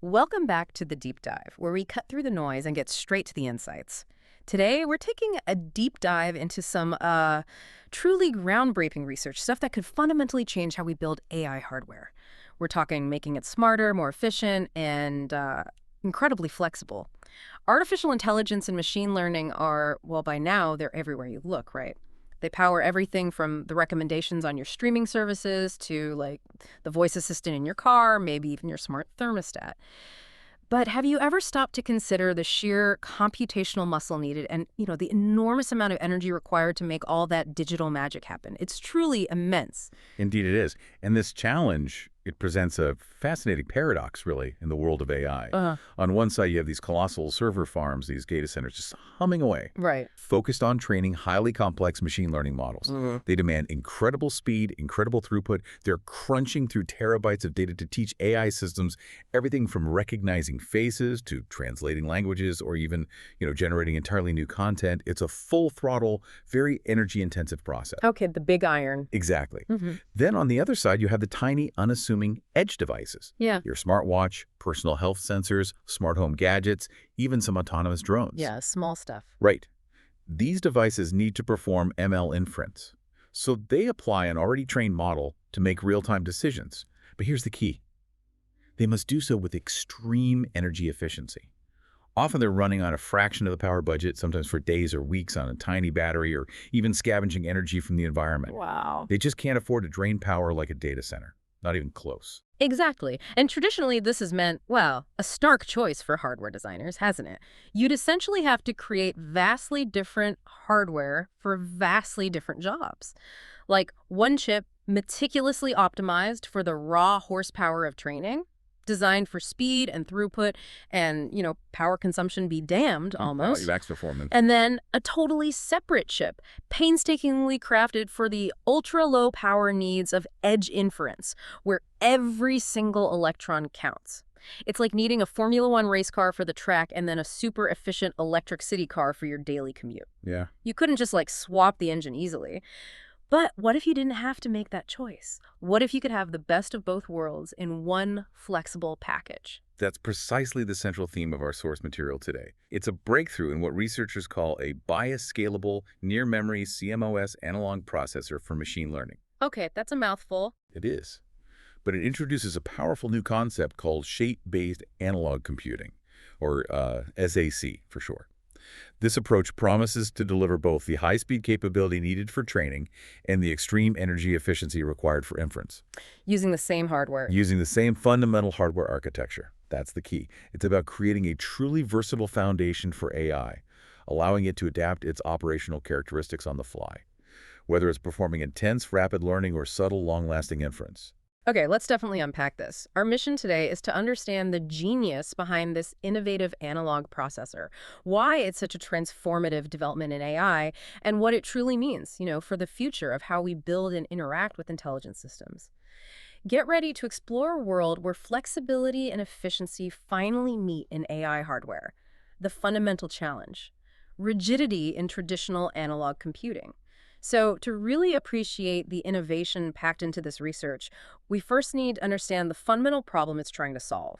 Welcome back to the Deep Dive, where we cut through the noise and get straight to the insights. Today, we're taking a deep dive into some truly groundbreaking research, stuff that could fundamentally change how we build AI hardware. We're talking making it smarter, more efficient, and incredibly flexible. Artificial intelligence and machine learning are, well, by now, they're everywhere you look, right? They power everything from the recommendations on your streaming services to, like, the voice assistant in your car, maybe even your smart thermostat. But have you ever stopped to consider the sheer computational muscle needed and, the enormous amount of energy required to make all that digital magic happen? It's truly immense. Indeed it is. And this challenge, it presents a fascinating paradox, really, in the world of AI. On one side, you have these colossal server farms, these data centers just humming away, Right. focused on training highly complex machine learning models. They demand incredible speed, incredible throughput. They're crunching through terabytes of data to teach AI systems everything from recognizing faces to translating languages or even, generating entirely new content. It's a full throttle, very energy-intensive process. Okay, the big iron. Exactly. Then on the other side, you have the tiny, unassuming edge devices. Yeah. Your smartwatch, personal health sensors, smart home gadgets, even some autonomous drones. Yeah, small stuff. Right. These devices need to perform ML inference. So they apply an already trained model to make real-time decisions. But here's the key. They must do so with extreme energy efficiency. Often they're running on a fraction of the power budget, sometimes for days or weeks on a tiny battery or even scavenging energy from the environment. Wow. They just can't afford to drain power like a data center. Not even close. Exactly. And traditionally, this has meant, well, a stark choice for hardware designers, hasn't it? You'd essentially have to create vastly different hardware for vastly different jobs. Like one chip meticulously optimized for the raw horsepower of training, designed for speed and throughput and, power consumption be damned almost. Max performance. And then a totally separate chip, painstakingly crafted for the ultra-low power needs of edge inference, where every single electron counts. It's like needing a Formula One race car for the track and then a super efficient electric city car for your daily commute. Yeah. You couldn't just, swap the engine easily. But what if you didn't have to make that choice? What if you could have the best of both worlds in one flexible package? That's precisely the central theme of our source material today. It's a breakthrough in what researchers call a bias-scalable, near-memory CMOS analog processor for machine learning. Okay, that's a mouthful. It is. But it introduces a powerful new concept called shape-based analog computing, or SAC for short. This approach promises to deliver both the high-speed capability needed for training and the extreme energy efficiency required for inference. Using the same hardware. Using the same fundamental hardware architecture. That's the key. It's about creating a truly versatile foundation for AI, allowing it to adapt its operational characteristics on the fly, whether it's performing intense, rapid learning or subtle, long-lasting inference. Okay, let's definitely unpack this. Our mission today is to understand the genius behind this innovative analog processor, why it's such a transformative development in AI, and what it truly means, for the future of how we build and interact with intelligent systems. Get ready to explore a world where flexibility and efficiency finally meet in AI hardware. The fundamental challenge: rigidity in traditional analog computing. So to really appreciate the innovation packed into this research, we first need to understand the fundamental problem it's trying to solve.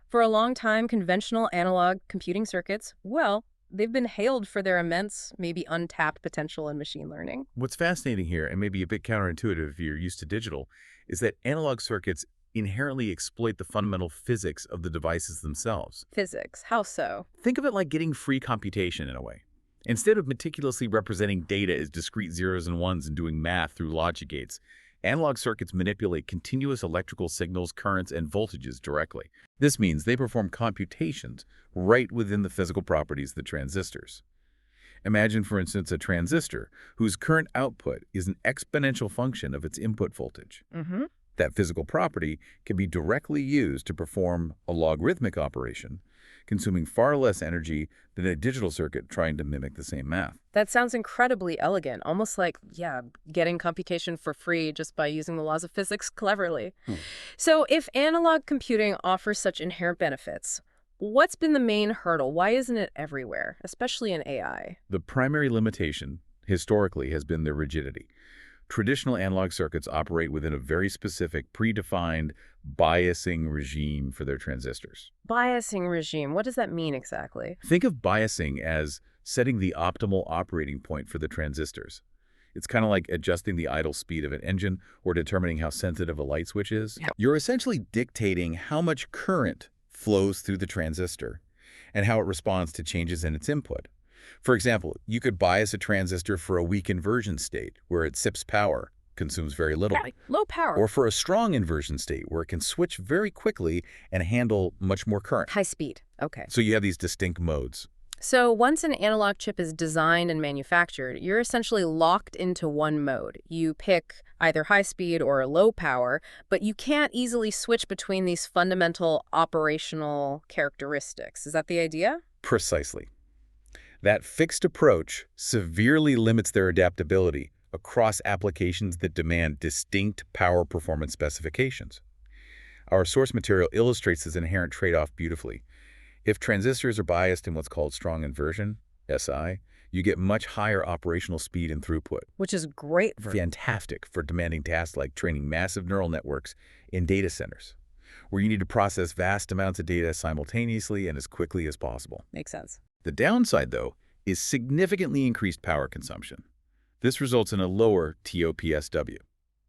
For a long time, conventional analog computing circuits, well, they've been hailed for their immense, maybe untapped potential in machine learning. What's fascinating here, and maybe a bit counterintuitive if you're used to digital, is that analog circuits inherently exploit the fundamental physics of the devices themselves. Physics, how so? Think of it like getting free computation in a way. Instead of meticulously representing data as discrete zeros and ones and doing math through logic gates, analog circuits manipulate continuous electrical signals, currents, and voltages directly. This means they perform computations right within the physical properties of the transistors. Imagine, for instance, a transistor whose current output is an exponential function of its input voltage. That physical property can be directly used to perform a logarithmic operation, consuming far less energy than a digital circuit trying to mimic the same math. That sounds incredibly elegant, almost like, getting computation for free just by using the laws of physics cleverly. So if analog computing offers such inherent benefits, what's been the main hurdle? Why isn't it everywhere, especially in AI? The primary limitation, historically, has been their rigidity. Traditional analog circuits operate within a very specific, predefined biasing regime for their transistors. Biasing regime, what does that mean exactly? Think of biasing as setting the optimal operating point for the transistors. It's kind of like adjusting the idle speed of an engine or determining how sensitive a light switch is. Yep. You're essentially dictating how much current flows through the transistor and how it responds to changes in its input. For example, you could bias a transistor for a weak inversion state where it sips power, consumes very little, Yeah, like low power. or for a strong inversion state where it can switch very quickly and handle much more current. High speed. Okay. So you have these distinct modes. So once an analog chip is designed and manufactured, you're essentially locked into one mode. You pick either high speed or low power, but you can't easily switch between these fundamental operational characteristics. Is that the idea? Precisely. That fixed approach severely limits their adaptability across applications that demand distinct power performance specifications. Our source material illustrates this inherent trade-off beautifully. If transistors are biased in what's called strong inversion, SI, you get much higher operational speed and throughput. Which is great for... Fantastic for demanding tasks like training massive neural networks in data centers, where you need to process vast amounts of data simultaneously and as quickly as possible. Makes sense. The downside, though, is significantly increased power consumption. This results in a lower TOPSW.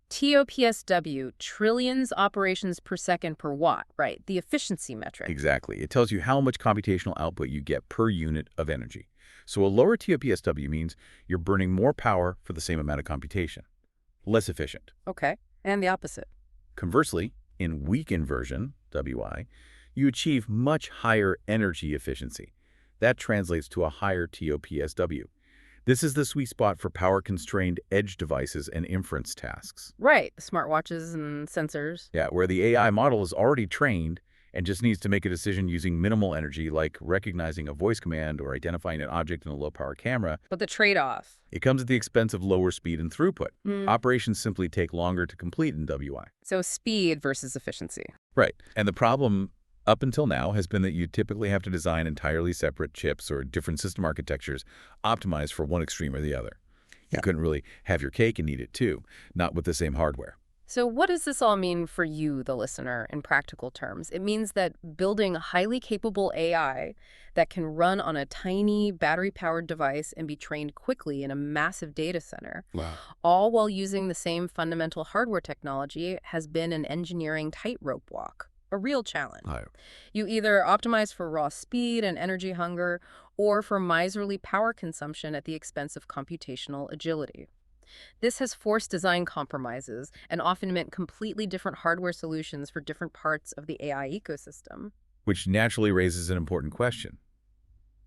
TOPSW, trillions operations per second per watt, right? The efficiency metric. Exactly. It tells you how much computational output you get per unit of energy. So a lower TOPSW means you're burning more power for the same amount of computation. Less efficient. Okay. And the opposite. Conversely, in weak inversion, WI, you achieve much higher energy efficiency. That translates to a higher TOPSW. This is the sweet spot for power-constrained edge devices and inference tasks. Right. The smartwatches and sensors. Yeah, where the AI model is already trained and just needs to make a decision using minimal energy, like recognizing a voice command or identifying an object in a low-power camera. But the trade-off. It comes at the expense of lower speed and throughput. Mm. Operations simply take longer to complete in WI. So speed versus efficiency. Right. And the problem up until now has been that you typically have to design entirely separate chips or different system architectures optimized for one extreme or the other. You couldn't really have your cake and eat it too, not with the same hardware. So what does this all mean for you, the listener, in practical terms? It means that building a highly capable AI that can run on a tiny battery-powered device and be trained quickly in a massive data center, all while using the same fundamental hardware technology, has been an engineering tightrope walk. A real challenge. You either optimize for raw speed and energy hunger or for miserly power consumption at the expense of computational agility. This has forced design compromises and often meant completely different hardware solutions for different parts of the AI ecosystem. Which naturally raises an important question.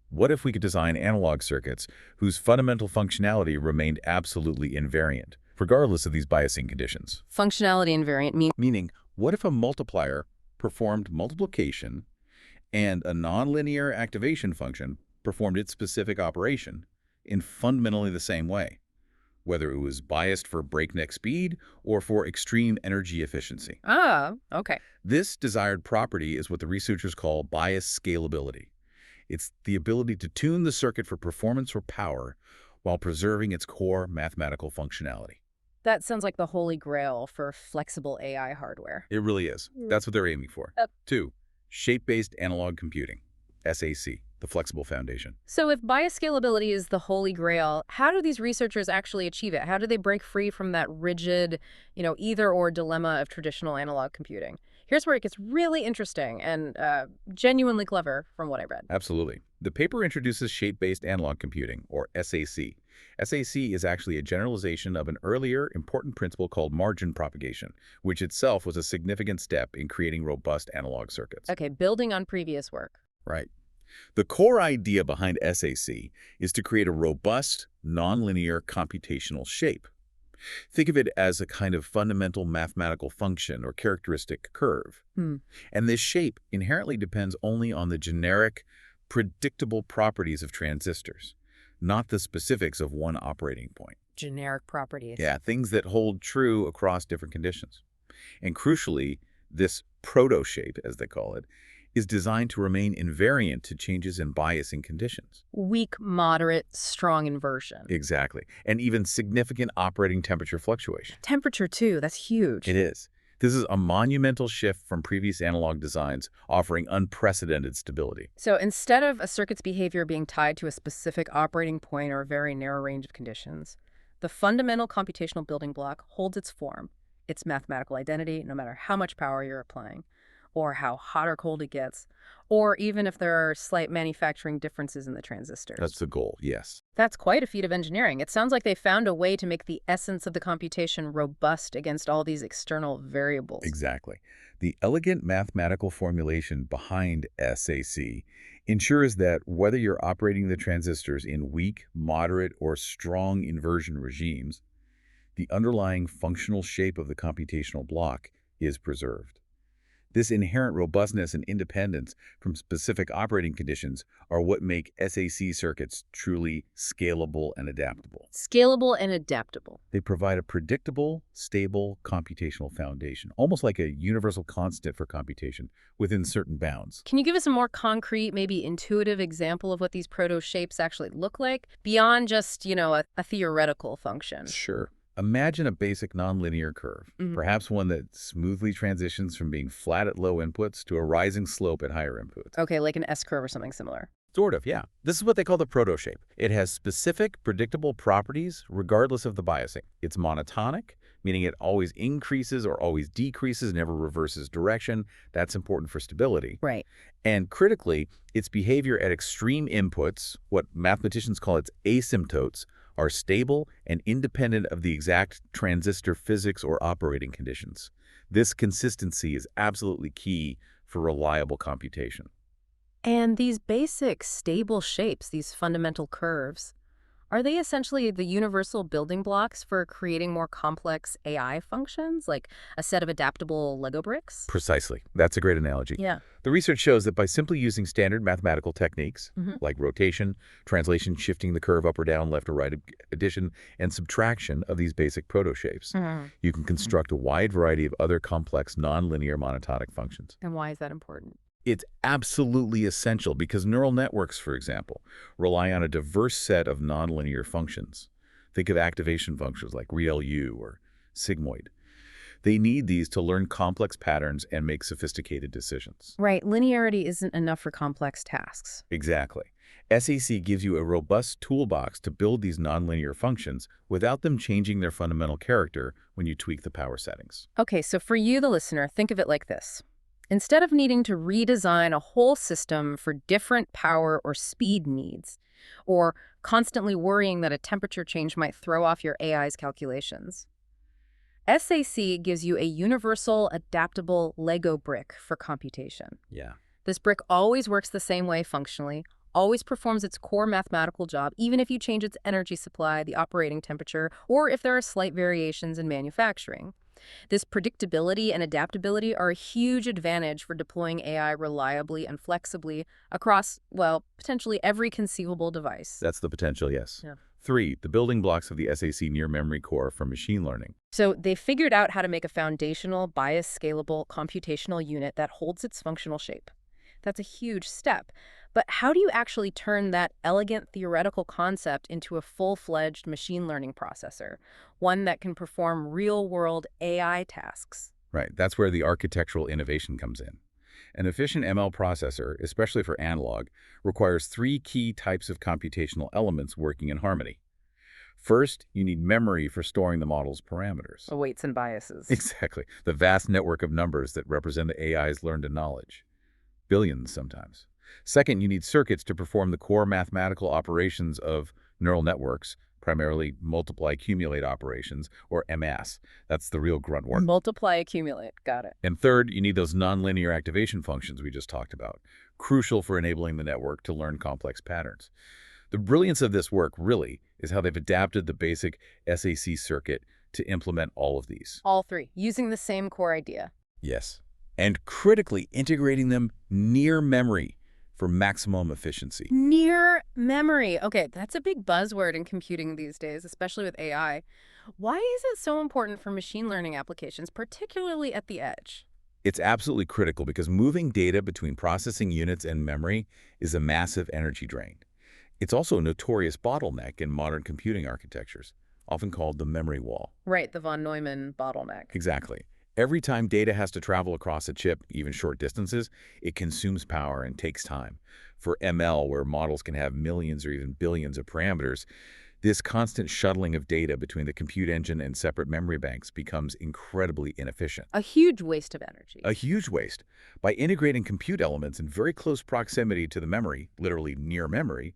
What if we could design analog circuits whose fundamental functionality remained absolutely invariant, regardless of these biasing conditions? Functionality invariant Meaning, what if a multiplier performed multiplication and a nonlinear activation function performed its specific operation in fundamentally the same way, whether it was biased for breakneck speed or for extreme energy efficiency? Okay. This desired property is what the researchers call bias scalability. It's the ability to tune the circuit for performance or power while preserving its core mathematical functionality. That sounds like the holy grail for flexible AI hardware. It really is. That's what they're aiming for. 2. Shape-based analog computing, SAC, the flexible foundation. So if bias scalability is the holy grail, how do these researchers actually achieve it? How do they break free from that rigid, either-or dilemma of traditional analog computing? Here's where it gets really interesting and genuinely clever from what I read. Absolutely. The paper introduces shape-based analog computing, or SAC. SAC is actually a generalization of an earlier important principle called margin propagation, which itself was a significant step in creating robust analog circuits. Okay, building on previous work. Right. The core idea behind SAC is to create a robust, nonlinear computational shape. Think of it as a kind of fundamental mathematical function or characteristic curve. And this shape inherently depends only on the generic, predictable properties of transistors, not the specifics of one operating point. Generic properties. Yeah, things that hold true across different conditions. And crucially, this proto-shape, as they call it, is designed to remain invariant to changes in biasing conditions. Weak, moderate, strong inversion. Exactly. And even significant operating temperature fluctuation. Temperature, too, that's huge. It is. This is a monumental shift from previous analog designs, offering unprecedented stability. So instead of a circuit's behavior being tied to a specific operating point or a very narrow range of conditions, the fundamental computational building block holds its form, its mathematical identity, no matter how much power you're applying, or how hot or cold it gets, or even if there are slight manufacturing differences in the transistors. That's the goal, yes. That's quite a feat of engineering. It sounds like they found a way to make the essence of the computation robust against all these external variables. Exactly. The elegant mathematical formulation behind SAC ensures that whether you're operating the transistors in weak, moderate, or strong inversion regimes, the underlying functional shape of the computational block is preserved. This inherent robustness and independence from specific operating conditions are what make SAC circuits truly scalable and adaptable. Scalable and adaptable. They provide a predictable, stable computational foundation, almost like a universal constant for computation within certain bounds. Can you give us a more concrete, maybe intuitive example of what these proto shapes actually look like beyond just, a theoretical function? Sure. Imagine a basic nonlinear curve, perhaps one that smoothly transitions from being flat at low inputs to a rising slope at higher inputs. Okay, like an S-curve or something similar. Sort of, yeah. This is what they call the proto-shape. It has specific, predictable properties regardless of the biasing. It's monotonic, meaning it always increases or always decreases, never reverses direction. That's important for stability. Right. And critically, its behavior at extreme inputs, what mathematicians call its asymptotes, are stable and independent of the exact transistor physics or operating conditions. This consistency is absolutely key for reliable computation. And these basic stable shapes, these fundamental curves, are they essentially the universal building blocks for creating more complex AI functions, like a set of adaptable Lego bricks? Precisely. That's a great analogy. Yeah. The research shows that by simply using standard mathematical techniques, like rotation, translation, shifting the curve up or down, left or right, addition, and subtraction of these basic proto-shapes, you can construct a wide variety of other complex nonlinear monotonic functions. And why is that important? It's absolutely essential because neural networks, for example, rely on a diverse set of nonlinear functions. Think of activation functions like ReLU or sigmoid. They need these to learn complex patterns and make sophisticated decisions. Right. Linearity isn't enough for complex tasks. Exactly. SAC gives you a robust toolbox to build these nonlinear functions without them changing their fundamental character when you tweak the power settings. Okay, so for you, the listener, think of it like this. Instead of needing to redesign a whole system for different power or speed needs, or constantly worrying that a temperature change might throw off your AI's calculations, SAC gives you a universal, adaptable Lego brick for computation. Yeah. This brick always works the same way functionally, always performs its core mathematical job, even if you change its energy supply, the operating temperature, or if there are slight variations in manufacturing. This predictability and adaptability are a huge advantage for deploying AI reliably and flexibly across, well, potentially every conceivable device. That's the potential, yes. Yeah. 3, the building blocks of the SAC near-memory core for machine learning. So they figured out how to make a foundational, bias-scalable computational unit that holds its functional shape. That's a huge step. But how do you actually turn that elegant theoretical concept into a full-fledged machine learning processor, one that can perform real-world AI tasks? Right, that's where the architectural innovation comes in. An efficient ML processor, especially for analog, requires 3 key types of computational elements working in harmony. First, you need memory for storing the model's parameters. Weights and biases. Exactly, the vast network of numbers that represent the AI's learned knowledge. Billions sometimes. Second, you need circuits to perform the core mathematical operations of neural networks, primarily multiply-accumulate operations, or MS. That's the real grunt work. Multiply, accumulate. Got it. And third, you need those nonlinear activation functions we just talked about, crucial for enabling the network to learn complex patterns. The brilliance of this work, really, is how they've adapted the basic SAC circuit to implement all of these. All 3, using the same core idea. Yes. And critically integrating them near memory for maximum efficiency. Near memory. Okay, that's a big buzzword in computing these days, especially with AI. Why is it so important for machine learning applications, particularly at the edge? It's absolutely critical because moving data between processing units and memory is a massive energy drain. It's also a notorious bottleneck in modern computing architectures, often called the memory wall. Right, the von Neumann bottleneck. Exactly. Every time data has to travel across a chip, even short distances, it consumes power and takes time. For ML, where models can have millions or even billions of parameters, this constant shuttling of data between the compute engine and separate memory banks becomes incredibly inefficient. A huge waste of energy. A huge waste. By integrating compute elements in very close proximity to the memory, literally near memory,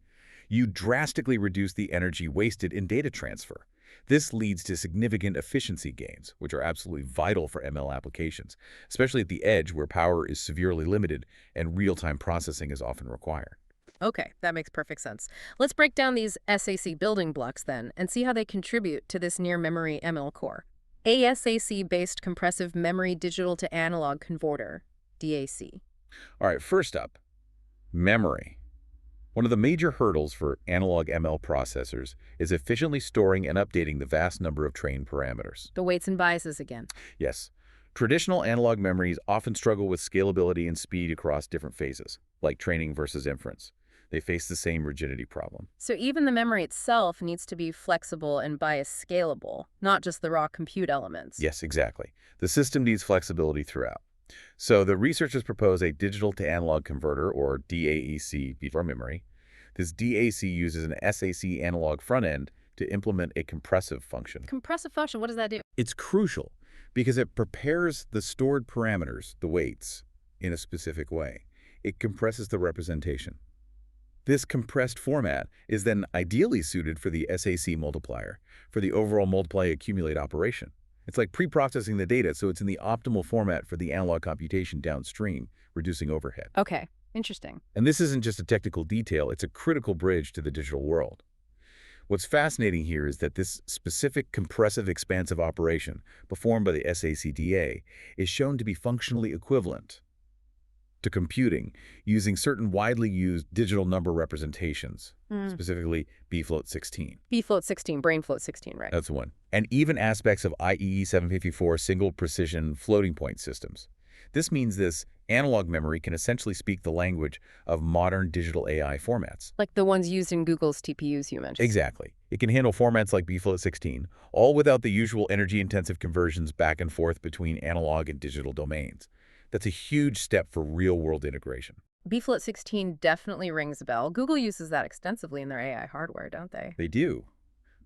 you drastically reduce the energy wasted in data transfer. This leads to significant efficiency gains, which are absolutely vital for ML applications, especially at the edge where power is severely limited and real-time processing is often required. Okay, that makes perfect sense. Let's break down these SAC building blocks then and see how they contribute to this near-memory ML core. A SAC-based compressive memory digital-to-analog converter, DAC. All right, first up, memory. One of the major hurdles for analog ML processors is efficiently storing and updating the vast number of trained parameters. The weights and biases again. Yes, traditional analog memories often struggle with scalability and speed across different phases, like training versus inference. They face the same rigidity problem. So even the memory itself needs to be flexible and bias scalable, not just the raw compute elements. Yes, exactly. The system needs flexibility throughout. So the researchers propose a digital-to-analog converter, or DAEC, for memory. This DAC uses an SAC analog front end to implement a compressive function. Compressive function, what does that do? It's crucial because it prepares the stored parameters, the weights, in a specific way. It compresses the representation. This compressed format is then ideally suited for the SAC multiplier, for the overall multiply-accumulate operation. It's like pre-processing the data, so it's in the optimal format for the analog computation downstream, reducing overhead. Okay, interesting. And this isn't just a technical detail, it's a critical bridge to the digital world. What's fascinating here is that this specific compressive expansive operation performed by the SACDA is shown to be functionally equivalent to computing using certain widely used digital number representations, specifically bfloat16. bfloat16, brainfloat16, right? That's the one. And even aspects of IEEE 754 single precision floating point systems. This means this analog memory can essentially speak the language of modern digital AI formats. Like the ones used in Google's TPUs you mentioned. Exactly. It can handle formats like bfloat16, all without the usual energy-intensive conversions back and forth between analog and digital domains. That's a huge step for real-world integration. bfloat16 definitely rings a bell. Google uses that extensively in their AI hardware, don't they? They do.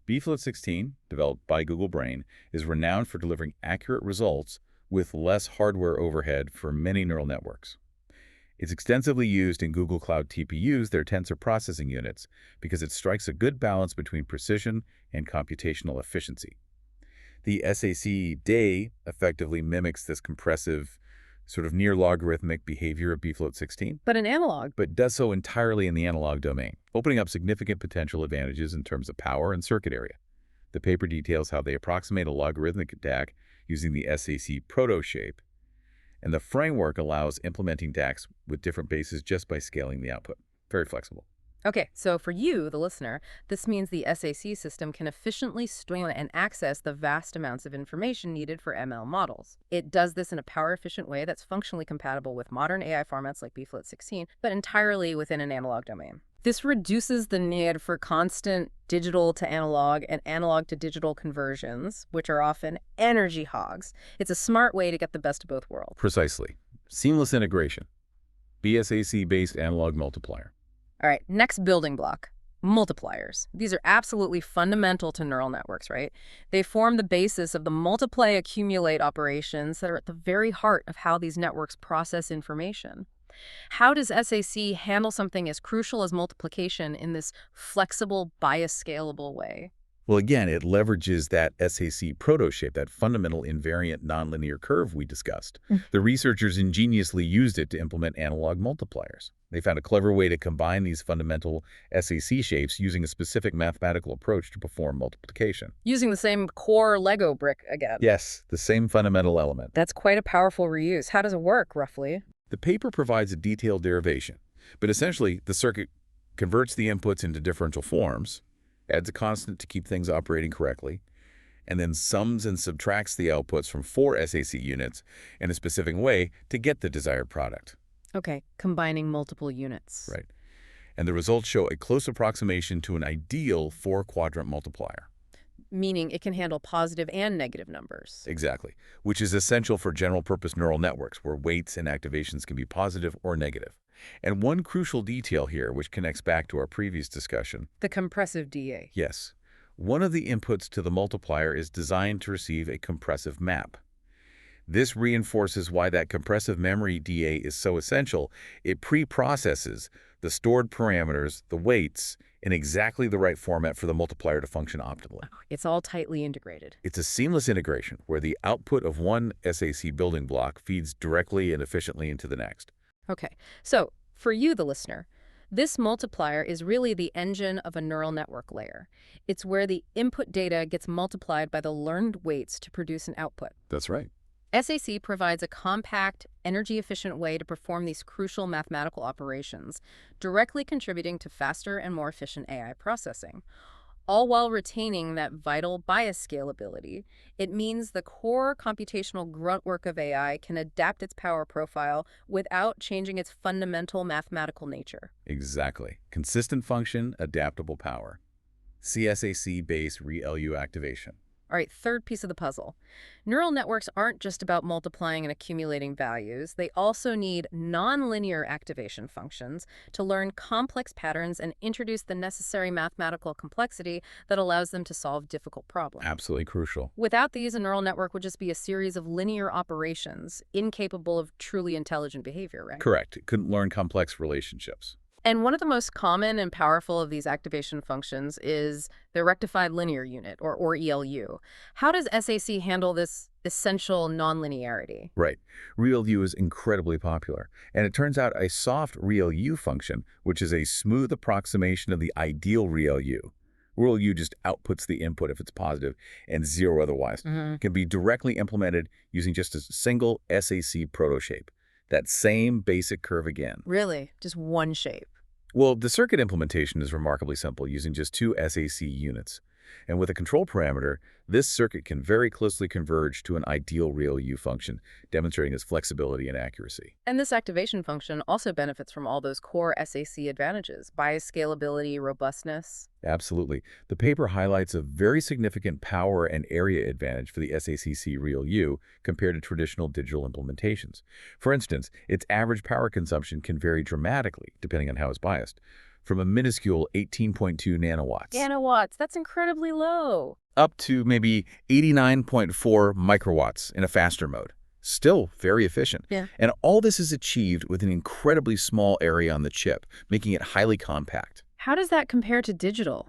bfloat16, developed by Google Brain, is renowned for delivering accurate results with less hardware overhead for many neural networks. It's extensively used in Google Cloud TPUs, their tensor processing units, because it strikes a good balance between precision and computational efficiency. The SAC-DA effectively mimics this compressive, sort of near-logarithmic behavior of bfloat16, But in analog, but does so entirely in the analog domain, opening up significant potential advantages in terms of power and circuit area. The paper details how they approximate a logarithmic attack using the SAC proto-shape, and the framework allows implementing DACs with different bases just by scaling the output. Very flexible. okay, so for you, the listener, this means the SAC system can efficiently store and access the vast amounts of information needed for ML models. It does this in a power-efficient way that's functionally compatible with modern AI formats like bfloat16, but entirely within an analog domain. This reduces the need for constant digital to analog and analog to digital conversions, which are often energy hogs. It's a smart way to get the best of both worlds. Precisely. Seamless integration. BSAC-based analog multiplier. All right, next building block, multipliers. These are absolutely fundamental to neural networks, right? They form the basis of the multiply-accumulate operations that are at the very heart of how these networks process information. How does SAC handle something as crucial as multiplication in this flexible, bias-scalable way? Well, again, it leverages that SAC proto-shape, that fundamental invariant nonlinear curve we discussed. The researchers ingeniously used it to implement analog multipliers. They found a clever way to combine these fundamental SAC shapes using a specific mathematical approach to perform multiplication. Using the same core Lego brick again. Yes, the same fundamental element. That's quite a powerful reuse. How does it work, roughly? The paper provides a detailed derivation, but essentially the circuit converts the inputs into differential forms, adds a constant to keep things operating correctly, and then sums and subtracts the outputs from 4 SAC units in a specific way to get the desired product. Okay, combining multiple units. Right. And the results show a close approximation to an ideal 4-quadrant multiplier. Meaning it can handle positive and negative numbers. Exactly, which is essential for general-purpose neural networks where weights and activations can be positive or negative. And one crucial detail here, which connects back to our previous discussion. The compressive DA. Yes. One of the inputs to the multiplier is designed to receive a compressive map. This reinforces why that compressive memory DA is so essential. It pre-processes the stored parameters, the weights, in exactly the right format for the multiplier to function optimally. It's all tightly integrated. It's a seamless integration where the output of one SAC building block feeds directly and efficiently into the next. Okay, so for you, the listener, this multiplier is really the engine of a neural network layer. It's where the input data gets multiplied by the learned weights to produce an output. That's right. SAC provides a compact, energy-efficient way to perform these crucial mathematical operations, directly contributing to faster and more efficient AI processing. All while retaining that vital bias scalability. It means the core computational grunt work of AI can adapt its power profile without changing its fundamental mathematical nature. Exactly. Consistent function, adaptable power. CSAC-based ReLU activation. All right, third piece of the puzzle. Neural networks aren't just about multiplying and accumulating values. They also need nonlinear activation functions to learn complex patterns and introduce the necessary mathematical complexity that allows them to solve difficult problems. Absolutely crucial. Without these, a neural network would just be a series of linear operations, incapable of truly intelligent behavior, right? Correct. It couldn't learn complex relationships. And one of the most common and powerful of these activation functions is the rectified linear unit, or ReLU. How does SAC handle this essential nonlinearity? Right. ReLU is incredibly popular. And it turns out a soft ReLU function, which is a smooth approximation of the ideal ReLU. ReLU just outputs the input if it's positive and zero otherwise. Can be directly implemented using just a single SAC protoshape. That same basic curve again. Really? Just one shape? Well, the circuit implementation is remarkably simple, using just 2 SAC units. And with a control parameter, this circuit can very closely converge to an ideal ReLU function, demonstrating its flexibility and accuracy. And this activation function also benefits from all those core SAC advantages, bias scalability, robustness. Absolutely. The paper highlights a very significant power and area advantage for the SACC ReLU compared to traditional digital implementations. For instance, its average power consumption can vary dramatically, depending on how it's biased, from a minuscule 18.2 nanowatts. Nanowatts, that's incredibly low. Up to maybe 89.4 microwatts in a faster mode. Still very efficient. Yeah. And all this is achieved with an incredibly small area on the chip, making it highly compact. How does that compare to digital?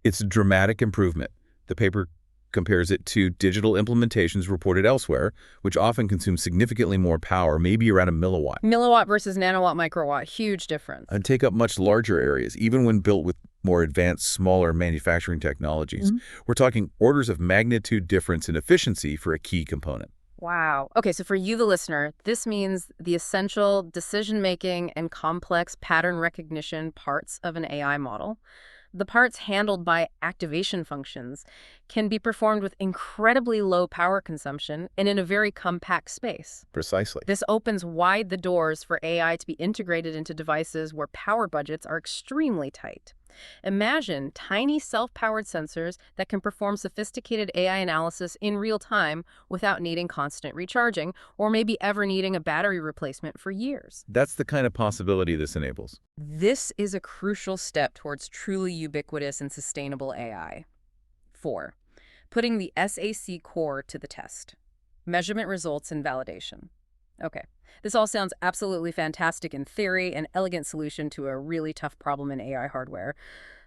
It's a dramatic improvement. The paper compares it to digital implementations reported elsewhere, which often consume significantly more power, maybe around a milliwatt. Milliwatt versus nanowatt, microwatt, huge difference. And take up much larger areas, even when built with more advanced, smaller manufacturing technologies. We're talking orders of magnitude difference in efficiency for a key component. Wow. Okay, so for you, the listener, this means the essential decision-making and complex pattern recognition parts of an AI model, the parts handled by activation functions, can be performed with incredibly low power consumption and in a very compact space. Precisely. This opens wide the doors for AI to be integrated into devices where power budgets are extremely tight. Imagine tiny self-powered sensors that can perform sophisticated AI analysis in real time without needing constant recharging or maybe ever needing a battery replacement for years. That's the kind of possibility this enables. This is a crucial step towards truly ubiquitous and sustainable AI. 4. Putting the SAC core to the test. Measurement results and validation. Okay, this all sounds absolutely fantastic in theory, an elegant solution to a really tough problem in AI hardware.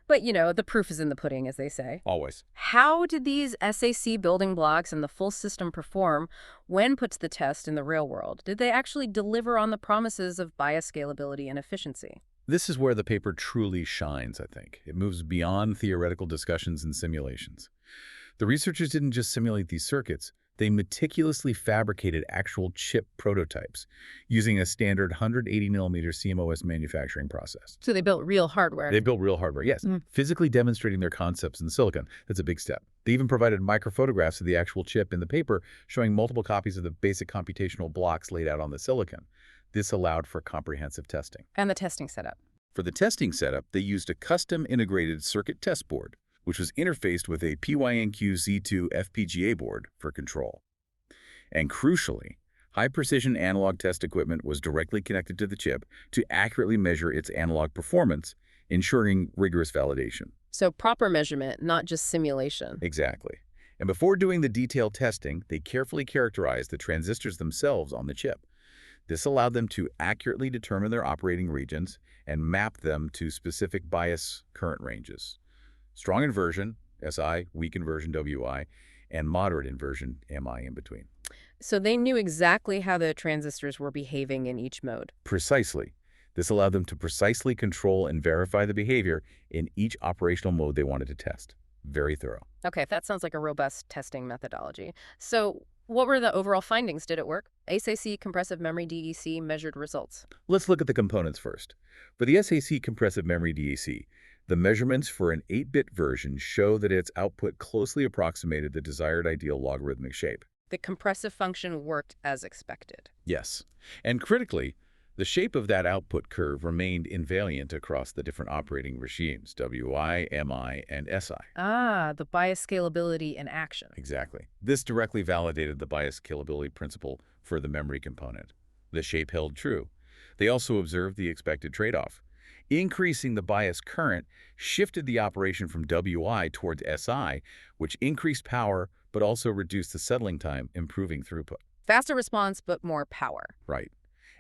But, you know, the proof is in the pudding, as they say. Always. How did these SAC building blocks and the full system perform when put to the test in the real world? Did they actually deliver on the promises of bias scalability and efficiency? This is where the paper truly shines, I think. It moves beyond theoretical discussions and simulations. The researchers didn't just simulate these circuits. They meticulously fabricated actual chip prototypes using a standard 180mm CMOS manufacturing process. So they built real hardware. They built real hardware, yes, physically demonstrating their concepts in silicon. That's a big step. They even provided microphotographs of the actual chip in the paper, showing multiple copies of the basic computational blocks laid out on the silicon. This allowed for comprehensive testing. And the testing setup. For the testing setup, they used a custom integrated circuit test board, which was interfaced with a PYNQ Z2 FPGA board for control. And crucially, high-precision analog test equipment was directly connected to the chip to accurately measure its analog performance, ensuring rigorous validation. So proper measurement, not just simulation. Exactly. And before doing the detailed testing, they carefully characterized the transistors themselves on the chip. This allowed them to accurately determine their operating regions and map them to specific bias current ranges. Strong inversion, SI, weak inversion, WI, and moderate inversion, MI in between. So they knew exactly how the transistors were behaving in each mode. Precisely. This allowed them to precisely control and verify the behavior in each operational mode they wanted to test. Very thorough. Okay, that sounds like a robust testing methodology. So what were the overall findings? Did it work? SAC compressive memory DEC measured results. Let's look at the components first. For the SAC compressive memory DEC, the measurements for an 8-bit version show that its output closely approximated the desired ideal logarithmic shape. The compressive function worked as expected. Yes. And critically, the shape of that output curve remained invariant across the different operating regimes, WI, MI, and SI. Ah, the bias scalability in action. Exactly. This directly validated the bias scalability principle for the memory component. The shape held true. They also observed the expected trade-off. Increasing the bias current shifted the operation from WI towards SI, which increased power but also reduced the settling time, improving throughput. Faster response, but more power. Right.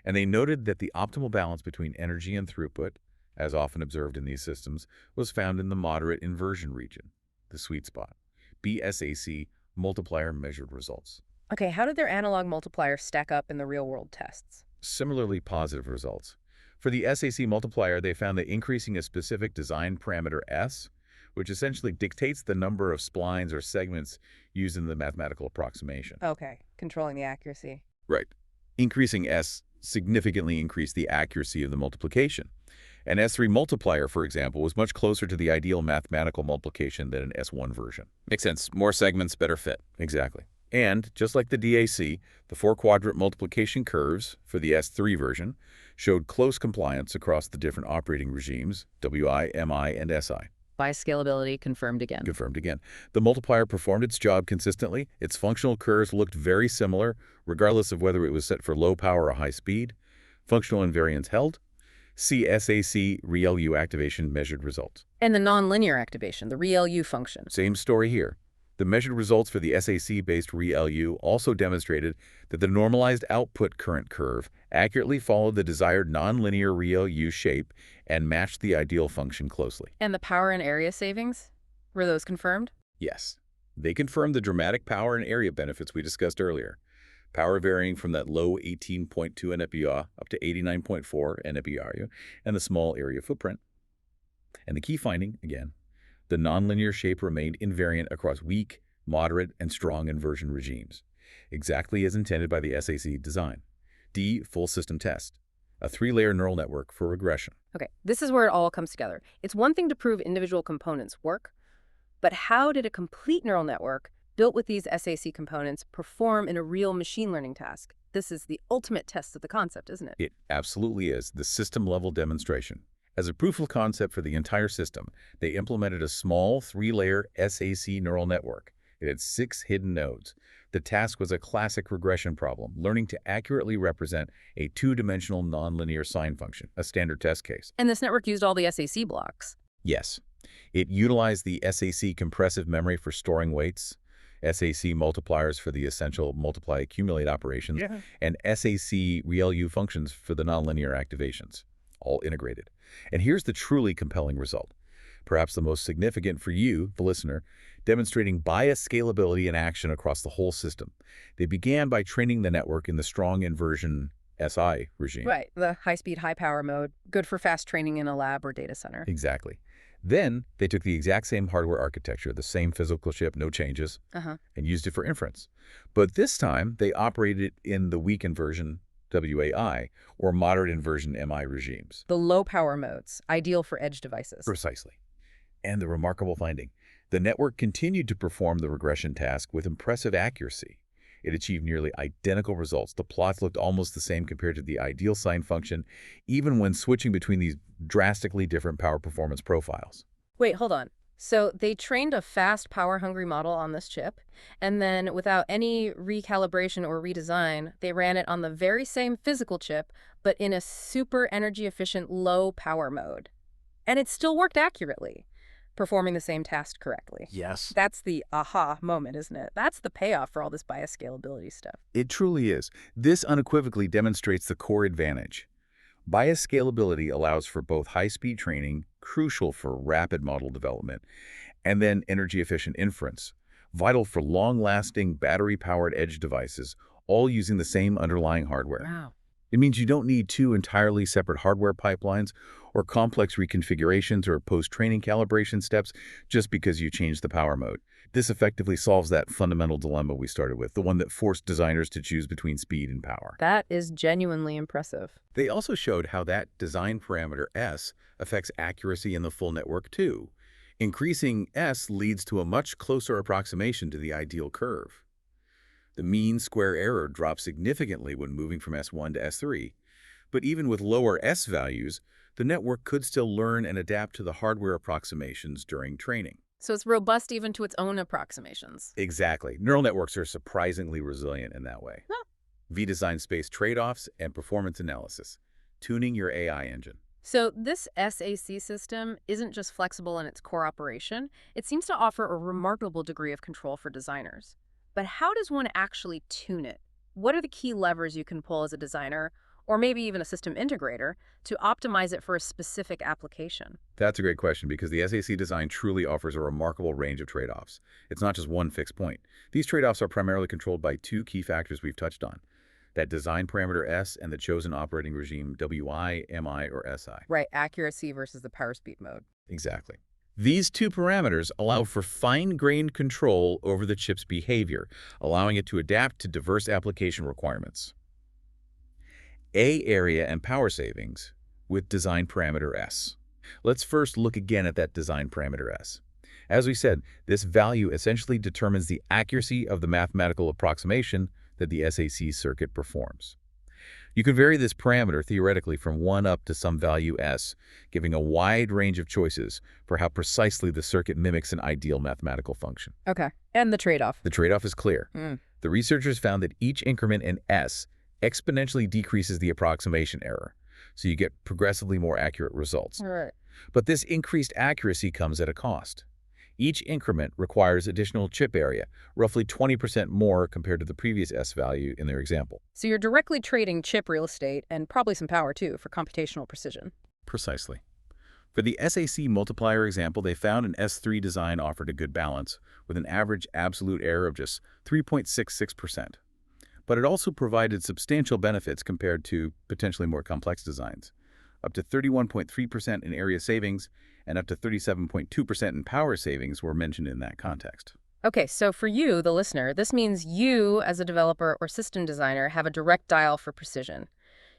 And they noted that the optimal balance between energy and throughput, as often observed in these systems, was found in the moderate inversion region, the sweet spot. BSAC multiplier measured results. Okay, how did their analog multiplier stack up in the real-world tests? Similarly positive results. For the SAC multiplier, they found that increasing a specific design parameter S, which essentially dictates the number of splines or segments used in the mathematical approximation. Okay, controlling the accuracy. Right. Increasing S significantly increased the accuracy of the multiplication. An S3 multiplier, for example, was much closer to the ideal mathematical multiplication than an S1 version. Makes sense. More segments, better fit. Exactly. And, just like the DAC, the 4-quadrant multiplication curves for the S3 version showed close compliance across the different operating regimes, WI, MI, and SI. Bias scalability confirmed again. Confirmed again. The multiplier performed its job consistently. Its functional curves looked very similar, regardless of whether it was set for low power or high speed. Functional invariance held. CSAC ReLU activation measured results. And the nonlinear activation, the ReLU function. Same story here. The measured results for the SAC-based ReLU also demonstrated that the normalized output current curve accurately followed the desired nonlinear ReLU shape and matched the ideal function closely. And the power and area savings? Were those confirmed? Yes. They confirmed the dramatic power and area benefits we discussed earlier. Power varying from that low 18.2 NFBR up to 89.4 NFBR, and the small area footprint. And the key finding, again, the nonlinear shape remained invariant across weak, moderate, and strong inversion regimes, exactly as intended by the SAC design. D, full system test, a 3-layer neural network for regression. Okay, this is where it all comes together. It's one thing to prove individual components work, but how did a complete neural network built with these SAC components perform in a real machine learning task? This is the ultimate test of the concept, isn't it? It absolutely is, the system-level demonstration. As a proof of concept for the entire system, they implemented a small 3-layer SAC neural network. It had 6 hidden nodes. The task was a classic regression problem, learning to accurately represent a 2-dimensional nonlinear sine function, a standard test case. And this network used all the SAC blocks. Yes. It utilized the SAC compressive memory for storing weights, SAC multipliers for the essential multiply-accumulate operations, and SAC ReLU functions for the nonlinear activations, all integrated. And here's the truly compelling result, perhaps the most significant for you, the listener, demonstrating bias scalability in action across the whole system. They began by training the network in the strong inversion SI regime. Right, the high-speed, high-power mode, good for fast training in a lab or data center. Exactly. Then they took the exact same hardware architecture, the same physical chip, no changes, Uh-huh. and used it for inference. But this time, they operated in the weak inversion WAI or moderate inversion MI regimes. The low power modes, ideal for edge devices. Precisely. And the remarkable finding, the network continued to perform the regression task with impressive accuracy. It achieved nearly identical results. The plots looked almost the same compared to the ideal sign function, even when switching between these drastically different power performance profiles. Wait, hold on. So they trained a fast, power-hungry model on this chip, and then without any recalibration or redesign, they ran it on the very same physical chip, but in a super energy-efficient low power mode. And it still worked accurately, performing the same task correctly. Yes. That's the aha moment, isn't it? That's the payoff for all this bias scalability stuff. It truly is. This unequivocally demonstrates the core advantage. Bias scalability allows for both high-speed training, crucial for rapid model development, and then energy-efficient inference, vital for long-lasting battery-powered edge devices, all using the same underlying hardware. Wow. It means you don't need two entirely separate hardware pipelines or complex reconfigurations or post-training calibration steps just because you changed the power mode. This effectively solves that fundamental dilemma we started with, the one that forced designers to choose between speed and power. That is genuinely impressive. They also showed how that design parameter S affects accuracy in the full network too. Increasing S leads to a much closer approximation to the ideal curve. The mean square error drops significantly when moving from S1 to S3. But even with lower S values, the network could still learn and adapt to the hardware approximations during training. So it's robust even to its own approximations. Exactly. Neural networks are surprisingly resilient in that way. Huh. V-design space trade-offs and performance analysis, tuning your AI engine. So this SAC system isn't just flexible in its core operation. It seems to offer a remarkable degree of control for designers. But how does one actually tune it? What are the key levers you can pull as a designer, or maybe even a system integrator, to optimize it for a specific application? That's a great question because the SAC design truly offers a remarkable range of trade-offs. It's not just one fixed point. These trade-offs are primarily controlled by two key factors we've touched on: that design parameter S and the chosen operating regime WI, MI, or SI. Right, accuracy versus the power speed mode. Exactly. These two parameters allow for fine-grained control over the chip's behavior, allowing it to adapt to diverse application requirements. A area and power savings with design parameter S. Let's first look again at that design parameter S. As we said, this value essentially determines the accuracy of the mathematical approximation that the SAC circuit performs. You can vary this parameter theoretically from 1 up to some value S, giving a wide range of choices for how precisely the circuit mimics an ideal mathematical function. Okay, and the trade-off. The trade-off is clear. Mm. The researchers found that each increment in S exponentially decreases the approximation error, so you get progressively more accurate results. All right. But this increased accuracy comes at a cost. Each increment requires additional chip area, roughly 20% more compared to the previous S value in their example. So you're directly trading chip real estate, and probably some power too, for computational precision. Precisely. For the SAC multiplier example, they found an S3 design offered a good balance, with an average absolute error of just 3.66%. But it also provided substantial benefits compared to potentially more complex designs. Up to 31.3% in area savings and up to 37.2% in power savings were mentioned in that context. Okay, so for you, the listener, this means you, as a developer or system designer, have a direct dial for precision.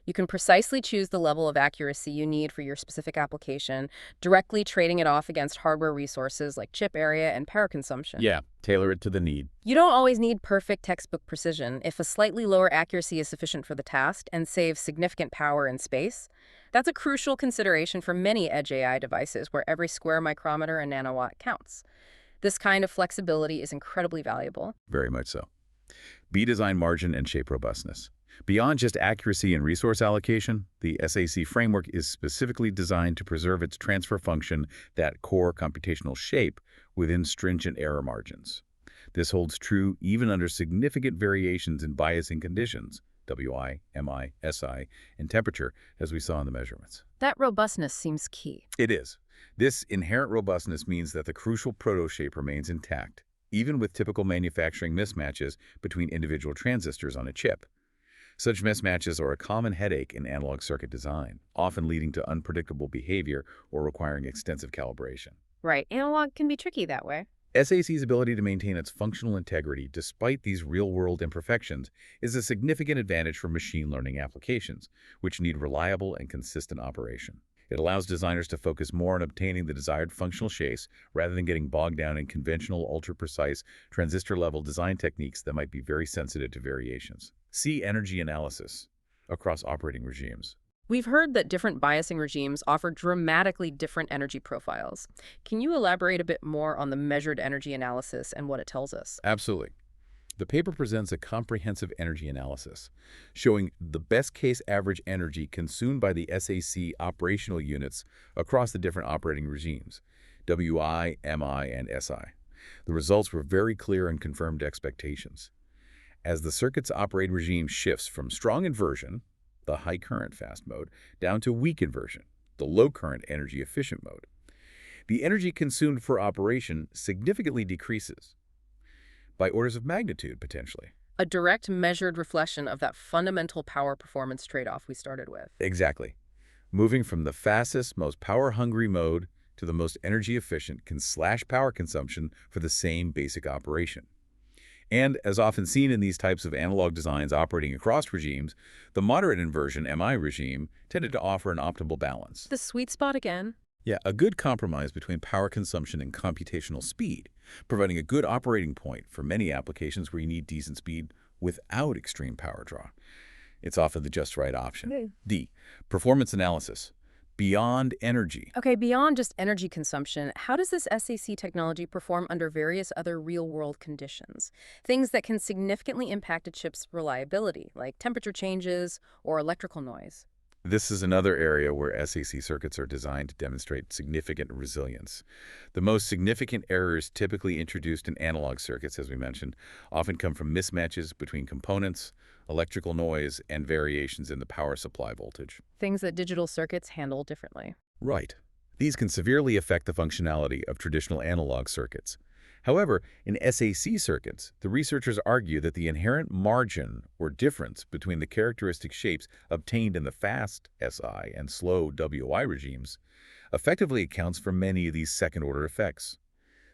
You can precisely choose the level of accuracy you need for your specific application, directly trading it off against hardware resources like chip area and power consumption. Yeah, tailor it to the need. You don't always need perfect textbook precision. If a slightly lower accuracy is sufficient for the task and saves significant power and space, that's a crucial consideration for many edge AI devices where every square micrometer and nanowatt counts. This kind of flexibility is incredibly valuable. Very much so. B-design margin and shape robustness. Beyond just accuracy and resource allocation, the SAC framework is specifically designed to preserve its transfer function, that core computational shape, within stringent error margins. This holds true even under significant variations in biasing conditions, WI, MI, SI, and temperature, as we saw in the measurements. That robustness seems key. It is. This inherent robustness means that the crucial proto-shape remains intact, even with typical manufacturing mismatches between individual transistors on a chip. Such mismatches are a common headache in analog circuit design, often leading to unpredictable behavior or requiring extensive calibration. Right. Analog can be tricky that way. SAC's ability to maintain its functional integrity despite these real-world imperfections is a significant advantage for machine learning applications, which need reliable and consistent operation. It allows designers to focus more on obtaining the desired functional shapes rather than getting bogged down in conventional, ultra-precise, transistor-level design techniques that might be very sensitive to variations. See energy analysis across operating regimes. We've heard that different biasing regimes offer dramatically different energy profiles. Can you elaborate a bit more on the measured energy analysis and what it tells us? Absolutely. The paper presents a comprehensive energy analysis, showing the best-case average energy consumed by the SAC operational units across the different operating regimes, WI, MI, and SI. The results were very clear and confirmed expectations. As the circuit's operating regime shifts from strong inversion, the high current fast mode, down to weak inversion, the low current energy efficient mode, the energy consumed for operation significantly decreases, by orders of magnitude, potentially. A direct measured reflection of that fundamental power-performance trade-off we started with. Exactly. Moving from the fastest, most power-hungry mode to the most energy-efficient can slash power consumption for the same basic operation. And, as often seen in these types of analog designs operating across regimes, the moderate inversion MI regime tended to offer an optimal balance. The sweet spot again? Yeah, a good compromise between power consumption and computational speed, providing a good operating point for many applications where you need decent speed without extreme power draw. It's often the just right option. Okay. D. Performance analysis. Beyond energy. Okay, beyond just energy consumption, how does this SAC technology perform under various other real-world conditions? Things that can significantly impact a chip's reliability, like temperature changes or electrical noise. This is another area where SAC circuits are designed to demonstrate significant resilience. The most significant errors typically introduced in analog circuits, as we mentioned, often come from mismatches between components, electrical noise, and variations in the power supply voltage. Things that digital circuits handle differently. Right. These can severely affect the functionality of traditional analog circuits. However, in SAC circuits, the researchers argue that the inherent margin or difference between the characteristic shapes obtained in the fast SI and slow WI regimes effectively accounts for many of these second-order effects.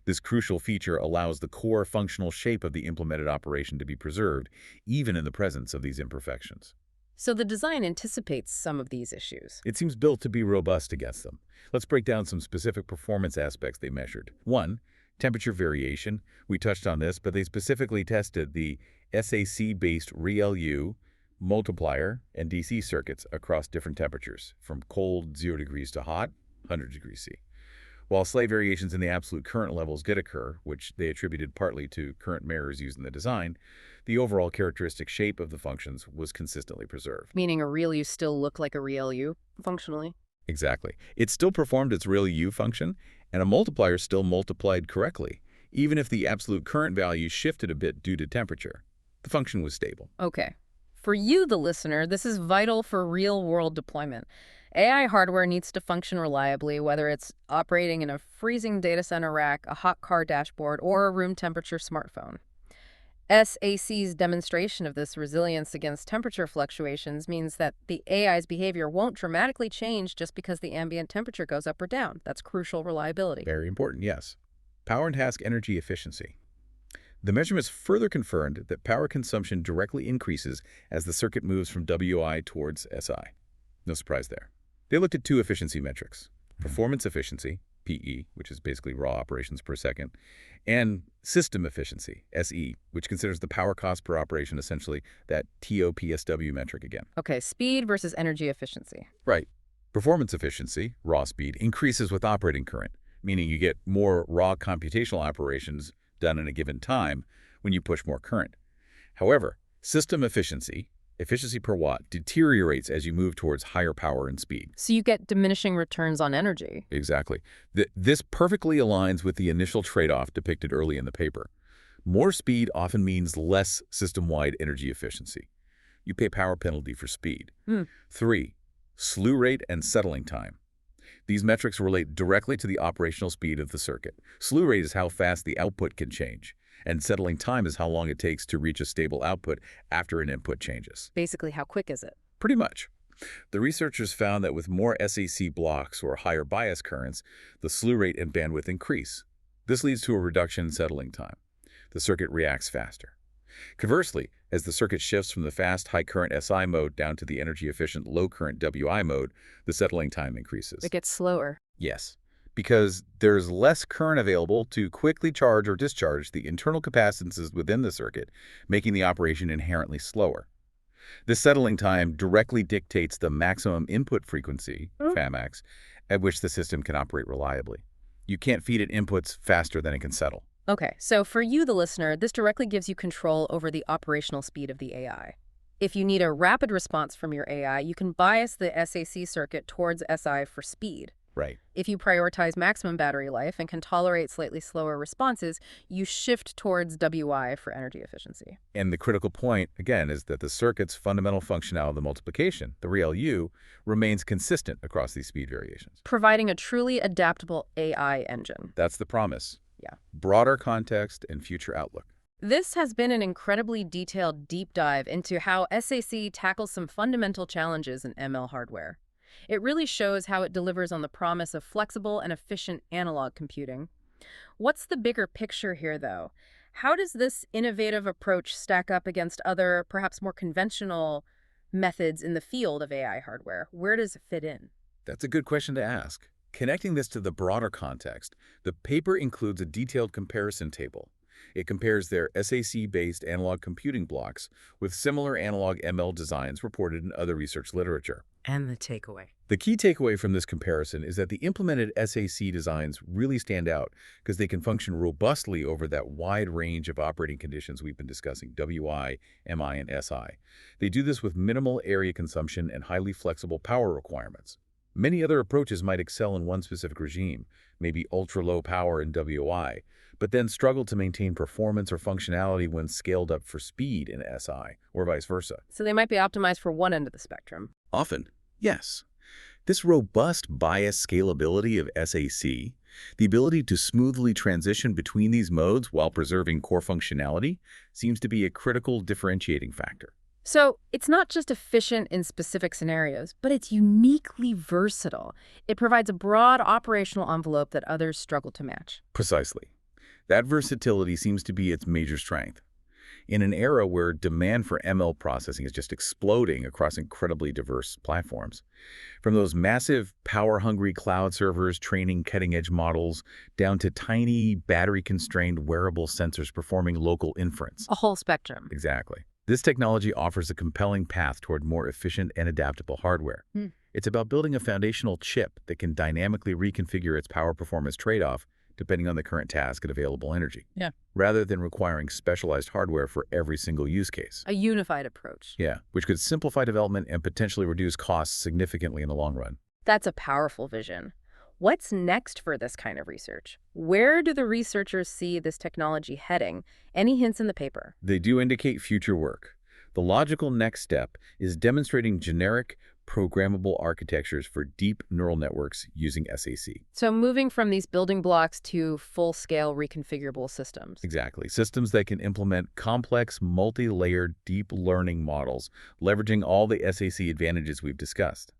This crucial feature allows the core functional shape of the implemented operation to be preserved, even in the presence of these imperfections. So the design anticipates some of these issues. It seems built to be robust against them. Let's break down some specific performance aspects they measured. 1. Temperature variation. We touched on this, but they specifically tested the SAC-based ReLU, multiplier, and DC circuits across different temperatures, from cold 0 degrees to hot 100 degrees C. While slight variations in the absolute current levels did occur, which they attributed partly to current mirrors used in the design, the overall characteristic shape of the functions was consistently preserved. Meaning a real U still looked like a real U, functionally. Exactly. It still performed its ReLU function, and a multiplier still multiplied correctly, even if the absolute current value shifted a bit due to temperature. The function was stable. Okay. For you, the listener, this is vital for real-world deployment. AI hardware needs to function reliably, whether it's operating in a freezing data center rack, a hot car dashboard, or a room temperature smartphone. SAC's demonstration of this resilience against temperature fluctuations means that the AI's behavior won't dramatically change just because the ambient temperature goes up or down. That's crucial reliability. Very important, yes. Power and task energy efficiency. The measurements further confirmed that power consumption directly increases as the circuit moves from WI towards SI. No surprise there. They looked at two efficiency metrics: performance efficiency, PE, which is basically raw operations per second, and system efficiency, SE, which considers the power cost per operation, essentially that TOPSW metric again. Okay, speed versus energy efficiency. Right. Performance efficiency, raw speed, increases with operating current, meaning you get more raw computational operations done in a given time when you push more current. However, system efficiency, efficiency per watt, deteriorates as you move towards higher power and speed. So you get diminishing returns on energy. Exactly. This perfectly aligns with the initial trade-off depicted early in the paper. More speed often means less system-wide energy efficiency. You pay power penalty for speed. 3. Slew rate and settling time. These metrics relate directly to the operational speed of the circuit. Slew rate is how fast the output can change, and settling time is how long it takes to reach a stable output after an input changes. Basically, how quick is it? Pretty much. The researchers found that with more SAC blocks or higher bias currents, the slew rate and bandwidth increase. This leads to a reduction in settling time. The circuit reacts faster. Conversely, as the circuit shifts from the fast high-current SI mode down to the energy-efficient low-current WI mode, the settling time increases. It gets slower. Yes, because there's less current available to quickly charge or discharge the internal capacitances within the circuit, making the operation inherently slower. This settling time directly dictates the maximum input frequency, FAMAX, at which the system can operate reliably. You can't feed it inputs faster than it can settle. Okay, so for you, the listener, this directly gives you control over the operational speed of the AI. If you need a rapid response from your AI, you can bias the SAC circuit towards SI for speed. Right. If you prioritize maximum battery life and can tolerate slightly slower responses, you shift towards WI for energy efficiency. And the critical point, again, is that the circuit's fundamental functionality, the multiplication, the real U, remains consistent across these speed variations. Providing a truly adaptable AI engine. That's the promise. Yeah. Broader context and future outlook. This has been an incredibly detailed deep dive into how SAC tackles some fundamental challenges in ML hardware. It really shows how it delivers on the promise of flexible and efficient analog computing. What's the bigger picture here, though? How does this innovative approach stack up against other, perhaps more conventional methods in the field of AI hardware? Where does it fit in? That's a good question to ask. Connecting this to the broader context, the paper includes a detailed comparison table. It compares their SAC-based analog computing blocks with similar analog ML designs reported in other research literature. And the takeaway. The key takeaway from this comparison is that the implemented SAC designs really stand out because they can function robustly over that wide range of operating conditions we've been discussing, WI, MI, and SI. They do this with minimal area consumption and highly flexible power requirements. Many other approaches might excel in one specific regime, maybe ultra-low power in WI, but then struggle to maintain performance or functionality when scaled up for speed in SI, or vice versa. So they might be optimized for one end of the spectrum. Often, yes. This robust bias scalability of SAC, the ability to smoothly transition between these modes while preserving core functionality, seems to be a critical differentiating factor. So it's not just efficient in specific scenarios, but it's uniquely versatile. It provides a broad operational envelope that others struggle to match. Precisely. That versatility seems to be its major strength. In an era where demand for ML processing is just exploding across incredibly diverse platforms, from those massive power-hungry cloud servers training cutting-edge models down to tiny battery-constrained wearable sensors performing local inference. A whole spectrum. Exactly. This technology offers a compelling path toward more efficient and adaptable hardware. It's about building a foundational chip that can dynamically reconfigure its power-performance trade-off depending on the current task and available energy. Yeah. Rather than requiring specialized hardware for every single use case. A unified approach. Yeah, which could simplify development and potentially reduce costs significantly in the long run. That's a powerful vision. What's next for this kind of research? Where do the researchers see this technology heading? Any hints in the paper? They do indicate future work. The logical next step is demonstrating generic, programmable architectures for deep neural networks using SAC. So moving from these building blocks to full-scale reconfigurable systems. Exactly. Systems that can implement complex, multi-layered deep learning models, leveraging all the SAC advantages we've discussed.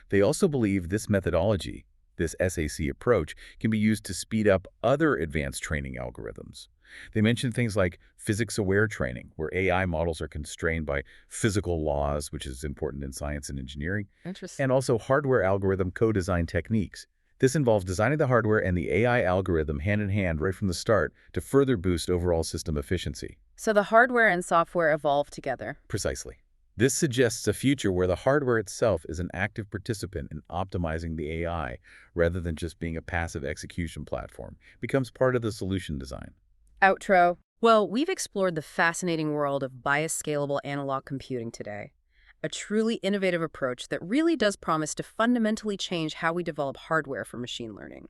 They also believe this methodology, this SAC approach, can be used to speed up other advanced training algorithms. They mention things like physics-aware training, where AI models are constrained by physical laws, which is important in science and engineering, Interesting. and also hardware algorithm co-design techniques. This involves designing the hardware and the AI algorithm hand-in-hand right from the start to further boost overall system efficiency. So the hardware and software evolve together. Precisely. This suggests a future where the hardware itself is an active participant in optimizing the AI, rather than just being a passive execution platform. It becomes part of the solution design. Outro. Well, we've explored the fascinating world of bias-scalable analog computing today. A truly innovative approach that really does promise to fundamentally change how we develop hardware for machine learning.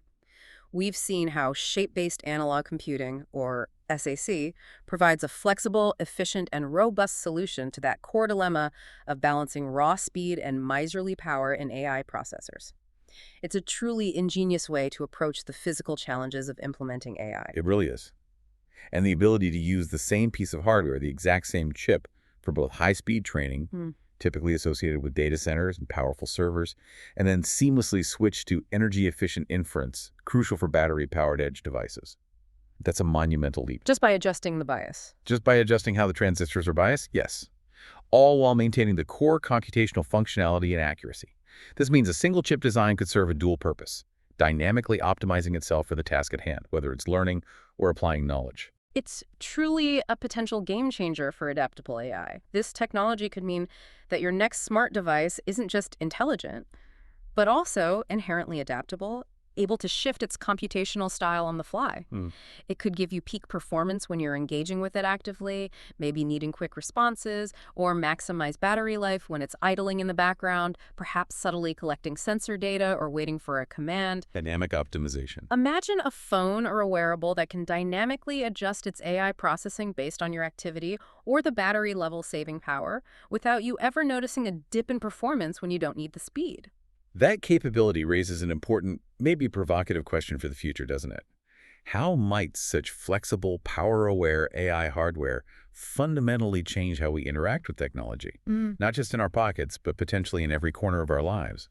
We've seen how shape-based analog computing, or SAC, provides a flexible, efficient, and robust solution to that core dilemma of balancing raw speed and miserly power in AI processors. It's a truly ingenious way to approach the physical challenges of implementing AI. It really is. And the ability to use the same piece of hardware, the exact same chip, for both high-speed training typically associated with data centers and powerful servers, and then seamlessly switch to energy-efficient inference, crucial for battery-powered edge devices. That's a monumental leap. Just by adjusting the bias. Just by adjusting how the transistors are biased? Yes. All while maintaining the core computational functionality and accuracy. This means a single chip design could serve a dual purpose, dynamically optimizing itself for the task at hand, whether it's learning or applying knowledge. It's truly a potential game changer for adaptable AI. This technology could mean that your next smart device isn't just intelligent, but also inherently adaptable, able to shift its computational style on the fly. Hmm. It could give you peak performance when you're engaging with it actively, maybe needing quick responses, or maximize battery life when it's idling in the background, perhaps subtly collecting sensor data or waiting for a command. Dynamic optimization. Imagine a phone or a wearable that can dynamically adjust its AI processing based on your activity or the battery level saving power without you ever noticing a dip in performance when you don't need the speed. That capability raises an important, maybe provocative question for the future, doesn't it? How might such flexible, power-aware AI hardware fundamentally change how we interact with technology? Not just in our pockets, but potentially in every corner of our lives.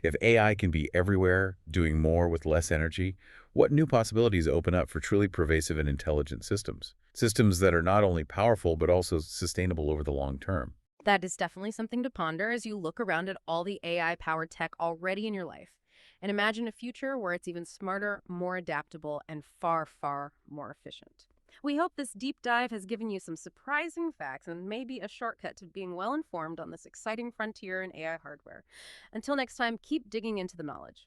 If AI can be everywhere, doing more with less energy, what new possibilities open up for truly pervasive and intelligent systems? Systems that are not only powerful, but also sustainable over the long term. That is definitely something to ponder as you look around at all the AI-powered tech already in your life. And imagine a future where it's even smarter, more adaptable, and far, far more efficient. We hope this deep dive has given you some surprising facts and maybe a shortcut to being well-informed on this exciting frontier in AI hardware. Until next time, keep digging into the knowledge.